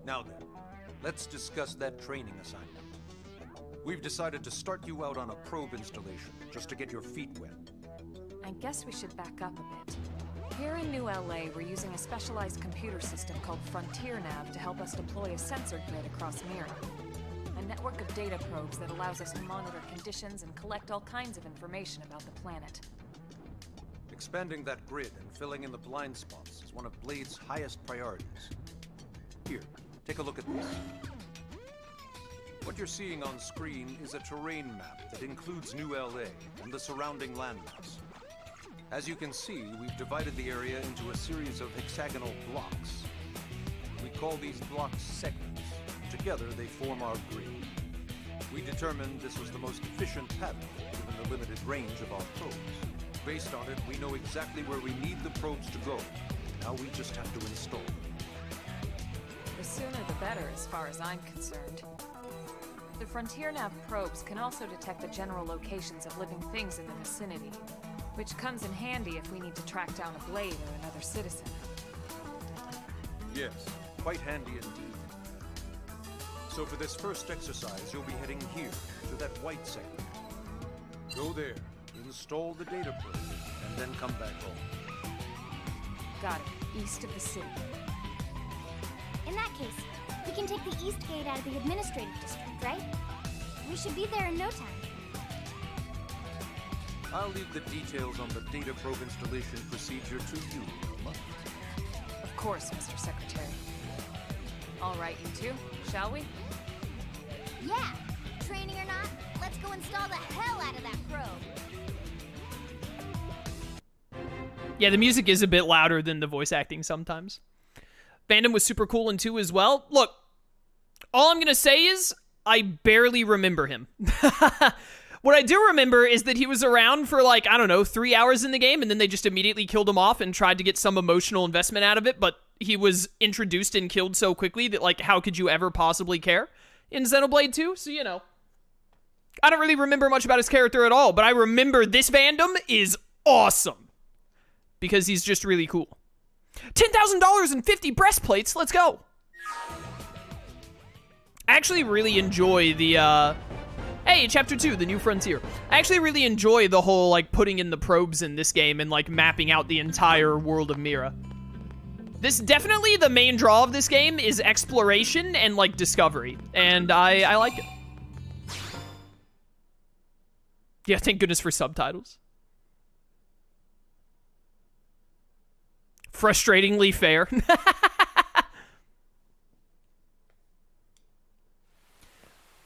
Now then, let's discuss that training assignment. We've decided to start you out on a probe installation, just to get your feet wet. I guess we should back up a bit. Here in New LA, we're using a specialized computer system called Frontier Nav to help us deploy a sensor grid across Mira. A network of data probes that allows us to monitor conditions and collect all kinds of information about the planet. Expanding that grid and filling in the blind spots is one of Blade's highest priorities. Here, take a look at this. What you're seeing on screen is a terrain map that includes New LA and the surrounding landmass. As you can see, we've divided the area into a series of hexagonal blocks. We call these blocks segments. Together, they form our grid. We determined this was the most efficient pattern, given the limited range of our probes. Based on it, we know exactly where we need the probes to go. Now we just have to install them. The sooner the better, as far as I'm concerned. The Frontier Nav probes can also detect the general locations of living things in the vicinity, which comes in handy if we need to track down a Blade or another citizen. Yes, quite handy indeed. So for this first exercise, you'll be heading here, to that white segment. Go there, install the data probe, and then come back home. Got it. East of the city. In that case, we can take the east gate out of the administrative district, right? We should be there in no time. I'll leave the details on the data probe installation procedure to you, Elma. Of course, Mr. Secretary. All right, you two, shall we? Yeah! Training or not, let's go install the hell out of that probe! Yeah, the music is a bit louder than the voice acting sometimes. Fandom was super cool in 2 as well. Look, all I'm gonna say is, I barely remember him. What I do remember is that he was around for like, I don't know, 3 hours in the game, and then they just immediately killed him off and tried to get some emotional investment out of it, but he was introduced and killed so quickly that, like, how could you ever possibly care in Xenoblade 2? So, you know, I don't really remember much about his character at all, but I remember this fandom is awesome because he's just really cool. $10,000 and 50 breastplates, let's go. I actually really enjoy the, hey, Chapter 2, The New Frontier. I actually really enjoy the whole, like, putting in the probes in this game and, like, mapping out the entire world of Mira. This, definitely the main draw of this game is exploration and, like, discovery. And I like it. Yeah, thank goodness for subtitles. Frustratingly fair.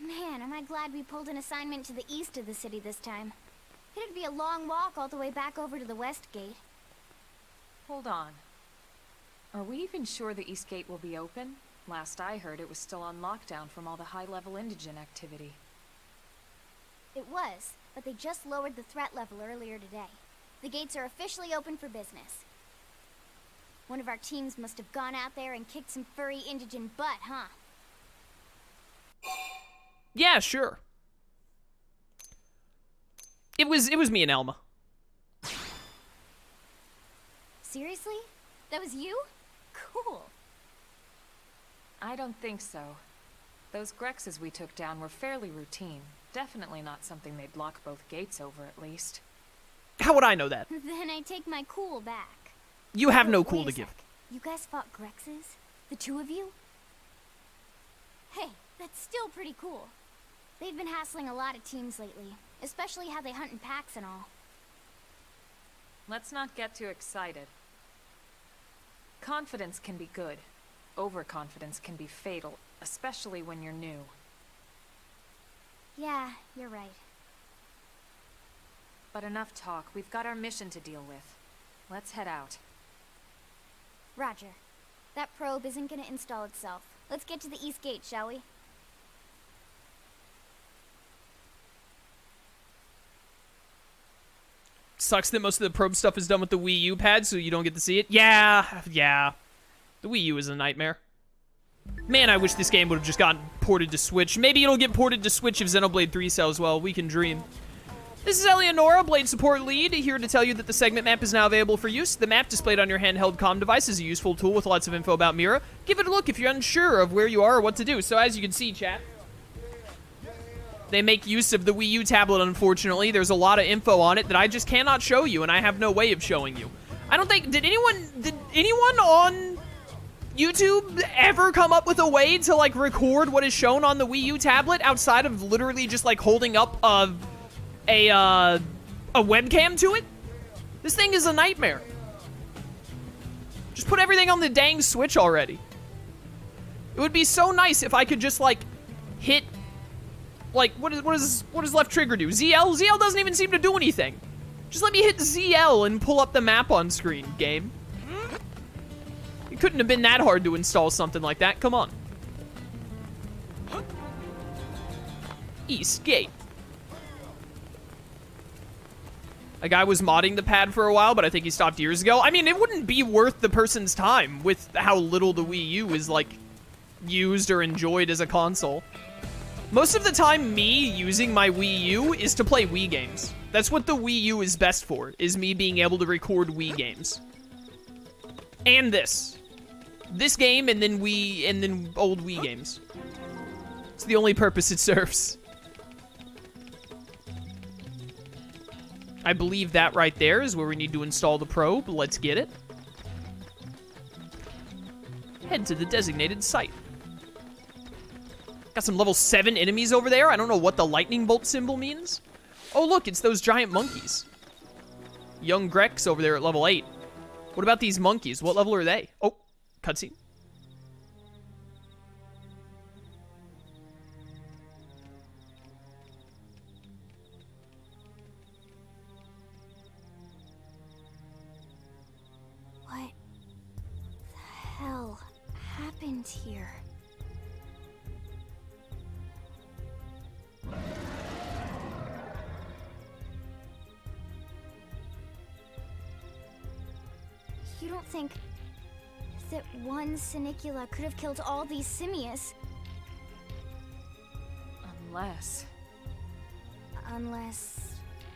Man, am I glad we pulled an assignment to the east of the city this time. It'd be a long walk all the way back over to the west gate. Hold on. Are we even sure the East Gate will be open? Last I heard, it was still on lockdown from all the high-level indigent activity. It was, but they just lowered the threat level earlier today. The gates are officially open for business. One of our teams must have gone out there and kicked some furry indigent butt, huh? Yeah, sure. It was me and Elma. Seriously? That was you? Cool. I don't think so. Those Grexes we took down were fairly routine. Definitely not something they'd lock both gates over, at least. How would I know that? Then I take my cool back. You have no Wait cool a to sec. give. You guys fought Grexes? The two of you? Hey, that's still pretty cool. They've been hassling a lot of teams lately, especially how they hunt in packs and all. Let's not get too excited. Confidence can be good. Overconfidence can be fatal, especially when you're new. Yeah, you're right. But enough talk. We've got our mission to deal with. Let's head out. Roger. That probe isn't gonna install itself. Let's get to the East Gate, shall we? Sucks that most of the probe stuff is done with the Wii U pad, so you don't get to see it. Yeah. The Wii U is a nightmare. Man, I wish this game would have just gotten ported to Switch. Maybe it'll get ported to Switch if Xenoblade 3 sells well. We can dream. This is Eleonora, Blade Support Lead, here to tell you that the segment map is now available for use. The map displayed on your handheld comm device is a useful tool with lots of info about Mira. Give it a look if you're unsure of where you are or what to do. So as you can see, chat, they make use of the Wii U tablet, unfortunately. There's a lot of info on it that I just cannot show you, and I have no way of showing you. I don't think, did anyone on YouTube ever come up with a way to, like, record what is shown on the Wii U tablet outside of literally just, like, holding up a webcam to it? This thing is a nightmare. Just put everything on the dang Switch already. It would be so nice if I could just, like, hit, like, what does left trigger do? ZL? ZL doesn't even seem to do anything. Just let me hit ZL and pull up the map on screen, game. It couldn't have been that hard to install something like that. Come on. East Gate. A guy was modding the pad for a while, but I think he stopped years ago. I mean, it wouldn't be worth the person's time with how little the Wii U is, like, used or enjoyed as a console. Most of the time, me using my Wii U is to play Wii games. That's what the Wii U is best for, is me being able to record Wii games. And this. This game, and then old Wii games. It's the only purpose it serves. I believe that right there is where we need to install the probe. Let's get it. Head to the designated site. Got some level 7 enemies over there. I don't know what the lightning bolt symbol means. Oh, look, it's those giant monkeys. Young Grex over there at level 8. What about these monkeys? What level are they? Oh, cutscene. What the hell happened here? You don't think that one Sinicula could have killed all these simius? Unless...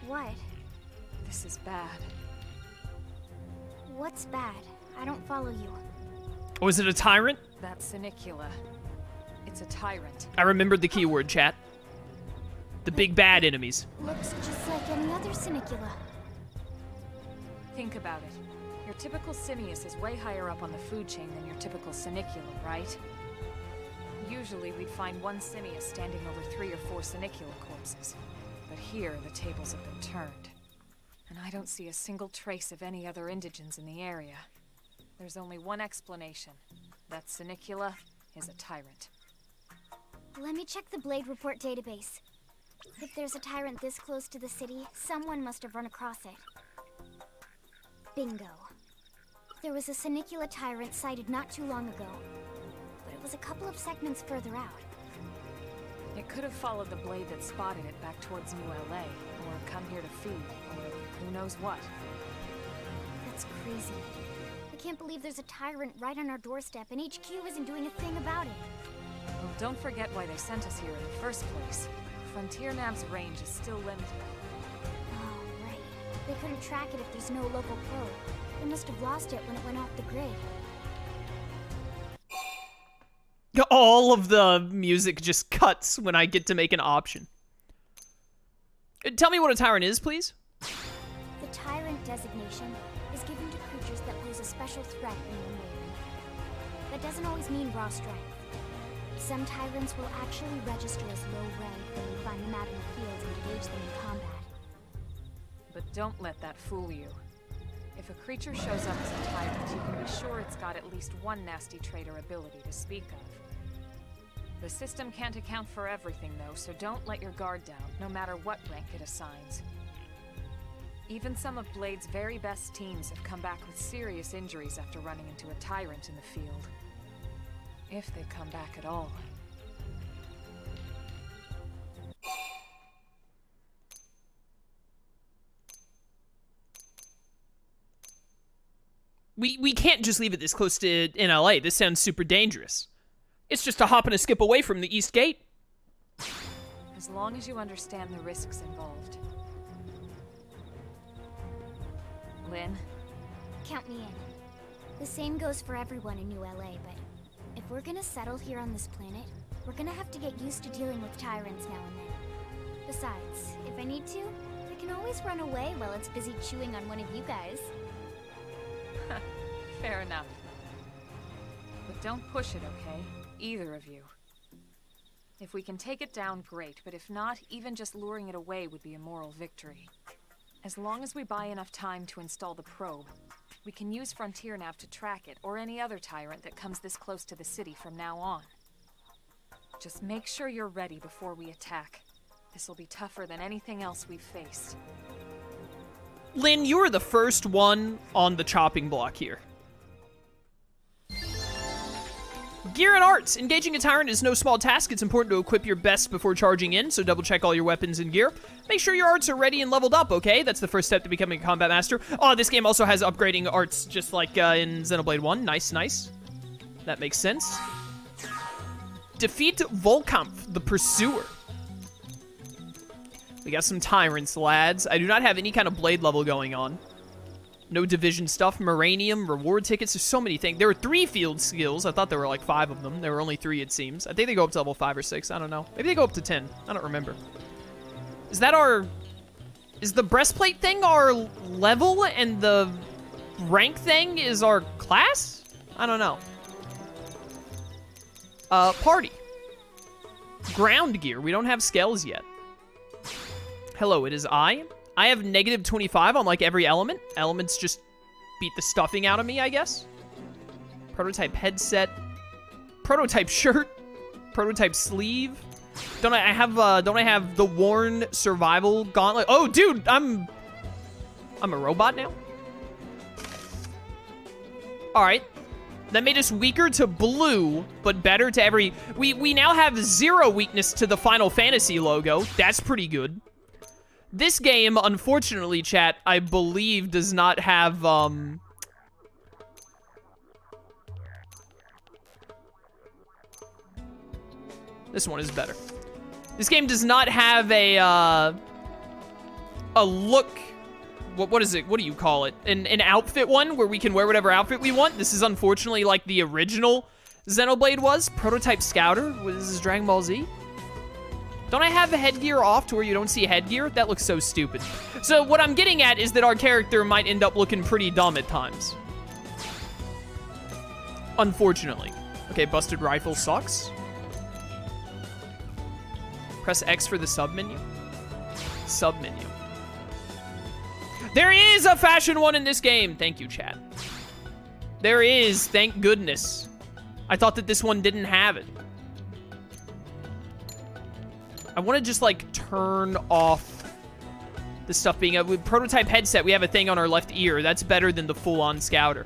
what? This is bad. What's bad? I don't follow you. Oh, is it a tyrant? That's Sinicula. It's a tyrant. I remembered the keyword, chat. The big bad enemies. Looks just like any other Sinicula. Think about it. Your typical simius is way higher up on the food chain than your typical Sinicula, right? Usually we'd find one simius standing over 3 or 4 Sinicula corpses. But here, the tables have been turned. And I don't see a single trace of any other indigents in the area. There's only one explanation. That Sinicula is a tyrant. Let me check the Blade Report database. If there's a tyrant this close to the city, someone must have run across it. Bingo. There was a Sinicula tyrant sighted not too long ago, but it was a couple of segments further out. It could have followed the blade that spotted it back towards New LA, or come here to feed, or who knows what. That's crazy. I can't believe there's a tyrant right on our doorstep, and HQ isn't doing a thing about it. Well, don't forget why they sent us here in the first place. Frontier Nav's range is still limited. Oh, right. They couldn't track it if there's no local probe. They must have lost it when it went off the grid. All of the music just cuts when I get to make an option. Tell me what a tyrant is, please. The tyrant designation is given to creatures that pose a special threat in your name. That doesn't always mean raw strength. Some tyrants will actually register as low rank when you find them out in the field and engage them in combat. But don't let that fool you. If a creature shows up as a tyrant, you can be sure it's got at least one nasty trait or ability to speak of. The system can't account for everything, though, so don't let your guard down, no matter what rank it assigns. Even some of Blade's very best teams have come back with serious injuries after running into a tyrant in the field. If they come back at all. We can't just leave it this close to NLA. This sounds super dangerous. It's just a hop and a skip away from the East Gate. As long as you understand the risks involved. Lynn. Count me in. The same goes for everyone in New LA, but if we're gonna settle here on this planet, we're gonna have to get used to dealing with tyrants now and then. Besides, if I need to, I can always run away while it's busy chewing on one of you guys. Fair enough. But don't push it, okay? Either of you. If we can take it down, great, but if not, even just luring it away would be a moral victory. As long as we buy enough time to install the probe, we can use Frontier Nav to track it, or any other tyrant that comes this close to the city from now on. Just make sure you're ready before we attack. This'll be tougher than anything else we've faced. Lynn, you were the first one on the chopping block here. Gear and arts. Engaging a tyrant is no small task. It's important to equip your best before charging in, so double check all your weapons and gear. Make sure your arts are ready and leveled up, okay? That's the first step to becoming a combat master. Oh, this game also has upgrading arts just like in Xenoblade 1. Nice, nice. That makes sense. Defeat Volkampf, the Pursuer. We got some tyrants, lads. I do not have any kind of blade level going on. No division stuff, Moranium, reward tickets, there's so many things. There were 3 field skills. I thought there were like 5 of them. There were only 3, it seems. I think they go up to level 5 or 6. I don't know. Maybe they go up to 10. I don't remember. Is that our... Is the breastplate thing our level and the rank thing is our class? I don't know. Party. Ground gear. We don't have scales yet. Hello, it is I. I have negative 25 on like every element. Elements just beat the stuffing out of me, I guess. Prototype headset. Prototype shirt. Prototype sleeve. Don't I have the worn survival gauntlet? Oh, dude, I'm a robot now? All right. That made us weaker to blue, but better to every... We now have 0 weakness to the Final Fantasy logo. That's pretty good. This game, unfortunately, chat, I believe does not have, This one is better. This game does not have a look... What is it? What do you call it? An outfit one where we can wear whatever outfit we want. This is unfortunately like the original Xenoblade was. Prototype Scouter. This is Dragon Ball Z. Don't I have the headgear off to where you don't see headgear? That looks so stupid. So what I'm getting at is that our character might end up looking pretty dumb at times. Unfortunately. Okay, busted rifle sucks. Press X for the sub-menu. Sub-menu. There is a fashion one in this game. Thank you, chat. There is, thank goodness. I thought that this one didn't have it. I want to just, like, turn off the stuff being... With prototype headset, we have a thing on our left ear. That's better than the full-on Scouter.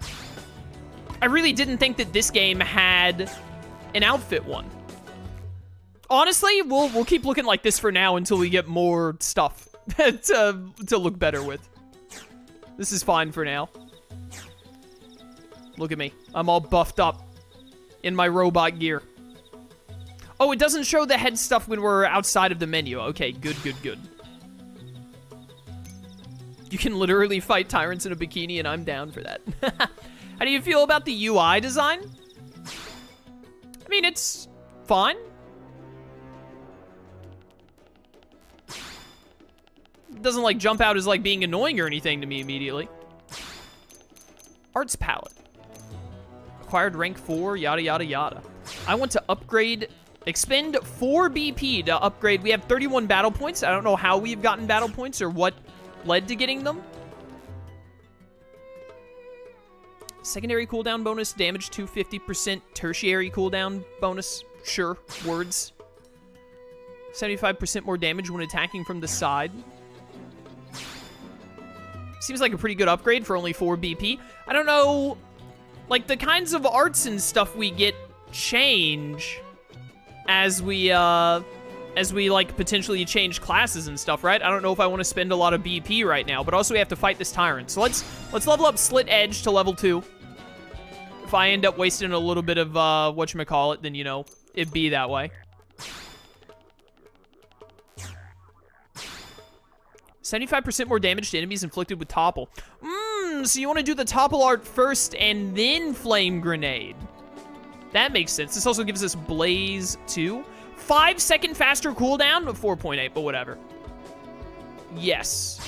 I really didn't think that this game had an outfit one. Honestly, we'll keep looking like this for now until we get more stuff to look better with. This is fine for now. Look at me. I'm all buffed up in my robot gear. Oh, it doesn't show the head stuff when we're outside of the menu. Okay, good, good, good. You can literally fight tyrants in a bikini, and I'm down for that. How do you feel about the UI design? I mean, it's fine. It doesn't, like, jump out as, like, being annoying or anything to me immediately. Arts palette. Acquired rank 4, yada, yada, yada. I want to upgrade... Expend 4 BP to upgrade. We have 31 battle points. I don't know how we've gotten battle points or what led to getting them. Secondary cooldown bonus, damage to 50%. Tertiary cooldown bonus, sure, words. 75% more damage when attacking from the side. Seems like a pretty good upgrade for only 4 BP. I don't know, like, the kinds of arts and stuff we get change as we like potentially change classes and stuff, right? I don't know if I want to spend a lot of BP right now, but also we have to fight this tyrant. So let's level up Slit Edge to level 2. If I end up wasting a little bit of whatchamacallit, then, you know, it'd be that way. 75% more damage to enemies inflicted with Topple. So you want to do the topple art first and then flame grenade. That makes sense. This also gives us blaze too. 5-second faster cooldown, 4.8, but whatever. Yes.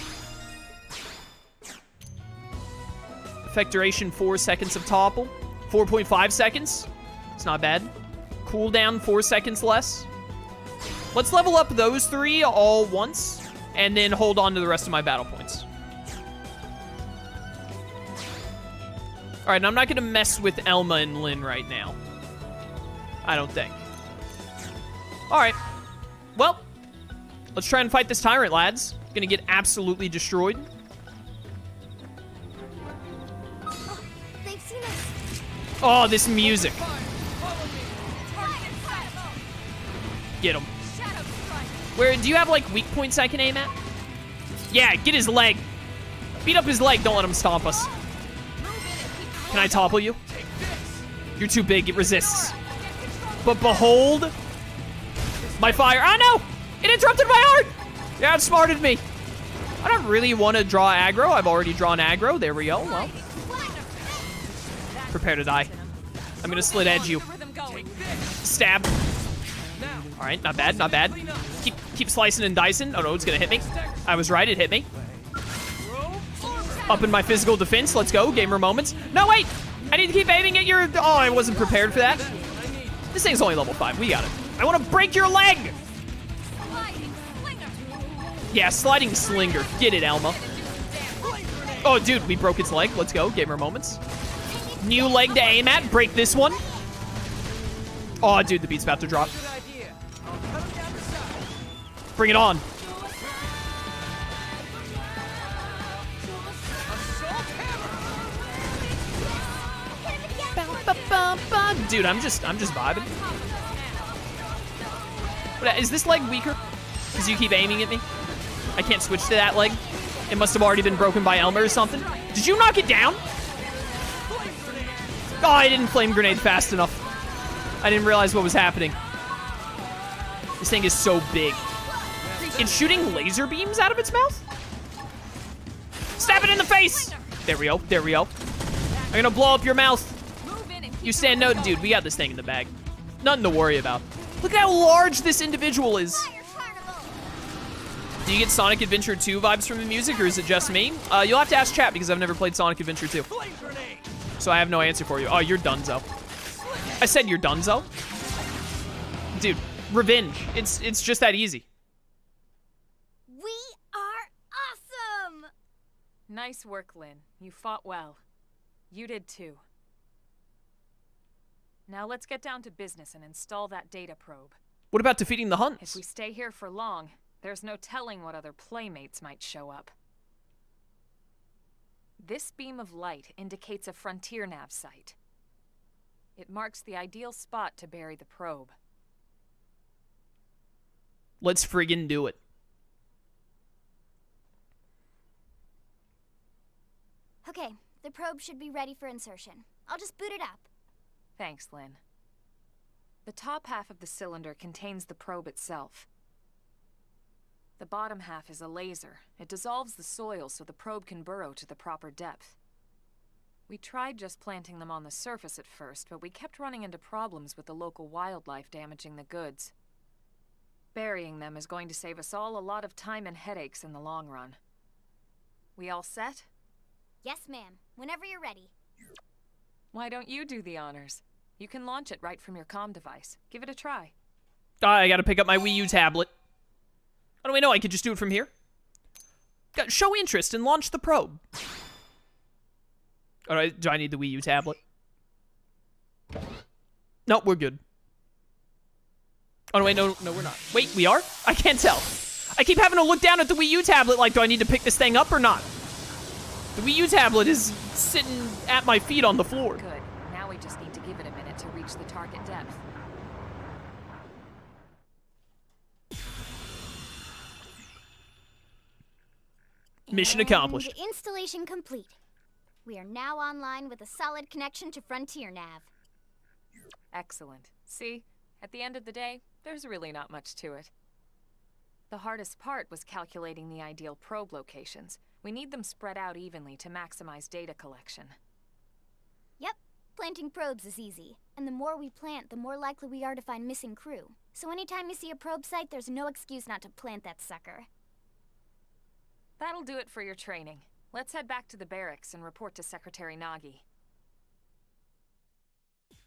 Effect duration 4 seconds of topple. 4.5 seconds. It's not bad. Cooldown 4 seconds less. Let's level up those 3 all once, and then hold on to the rest of my battle points. All right, and I'm not gonna mess with Elma and Lynn right now. I don't think. All right. Well, let's try and fight this Tyrant, lads. Gonna get absolutely destroyed. Oh, they've seen us. Oh, this music. Get him. Where, do you have, like, weak points I can aim at? Yeah, get his leg. Beat up his leg, don't let him stomp us. Can I topple you? You're too big, it resists. But behold my fire. Oh no! It interrupted my art! It outsmarted me. I don't really want to draw aggro. I've already drawn aggro. There we go. Well, prepare to die. I'm gonna slit edge you. Stab. All right, not bad, not bad. Keep slicing and dicing. Oh no, it's gonna hit me. I was right, it hit me. Up in my physical defense. Let's go. Gamer moments. No, wait! I need to keep aiming at your... Oh, I wasn't prepared for that. This thing's only level 5. We got it. I want to break your leg! Yeah, sliding slinger. Get it, Elma. Oh, dude, we broke its leg. Let's go. Gamer moments. New leg to aim at. Break this one. Oh, dude, the beat's about to drop. Bring it on. Dude, I'm just vibing. But is this leg weaker? Because you keep aiming at me? I can't switch to that leg. It must have already been broken by Elma or something. Did you knock it down? Oh, I didn't flame grenade fast enough. I didn't realize what was happening. This thing is so big. It's shooting laser beams out of its mouth? Stab it in the face! There we go, there we go. I'm gonna blow up your mouth. You stand no, dude, we got this thing in the bag. Nothing to worry about. Look at how large this individual is. Do you get Sonic Adventure 2 vibes from the music, or is it just me? You'll have to ask chat, because I've never played Sonic Adventure 2. So I have no answer for you. Oh, you're donezo. I said you're donezo. Dude, revenge. It's just that easy. We are awesome! Nice work, Lynn. You fought well. You did too. Now let's get down to business and install that data probe. What about defeating the Hunts? If we stay here for long, there's no telling what other playmates might show up. This beam of light indicates a frontier nav site. It marks the ideal spot to bury the probe. Let's friggin' do it. Okay, the probe should be ready for insertion. I'll just boot it up. Thanks, Lynn. The top half of the cylinder contains the probe itself. The bottom half is a laser. It dissolves the soil so the probe can burrow to the proper depth. We tried just planting them on the surface at first, but we kept running into problems with the local wildlife damaging the goods. Burying them is going to save us all a lot of time and headaches in the long run. We all set? Yes, ma'am. Whenever you're ready. Why don't you do the honors? You can launch it right from your comm device. Give it a try. I gotta pick up my Wii U tablet. How do I know I could just do it from here? Show interest and launch the probe. All right, do I need the Wii U tablet? No, we're good. Oh, no, wait, no, we're not. Wait, we are? I can't tell. I keep having to look down at the Wii U tablet like, do I need to pick this thing up or not? The Wii U tablet is sitting at my feet on the floor. Good. Now we just need to give it a minute to reach the target depth. Mission accomplished. And installation complete. We are now online with a solid connection to Frontier Nav. Excellent. See? At the end of the day, there's really not much to it. The hardest part was calculating the ideal probe locations. We need them spread out evenly to maximize data collection. Yep, planting probes is easy. And the more we plant, the more likely we are to find missing crew. So anytime you see a probe site, there's no excuse not to plant that sucker. That'll do it for your training. Let's head back to the barracks and report to Secretary Nagi.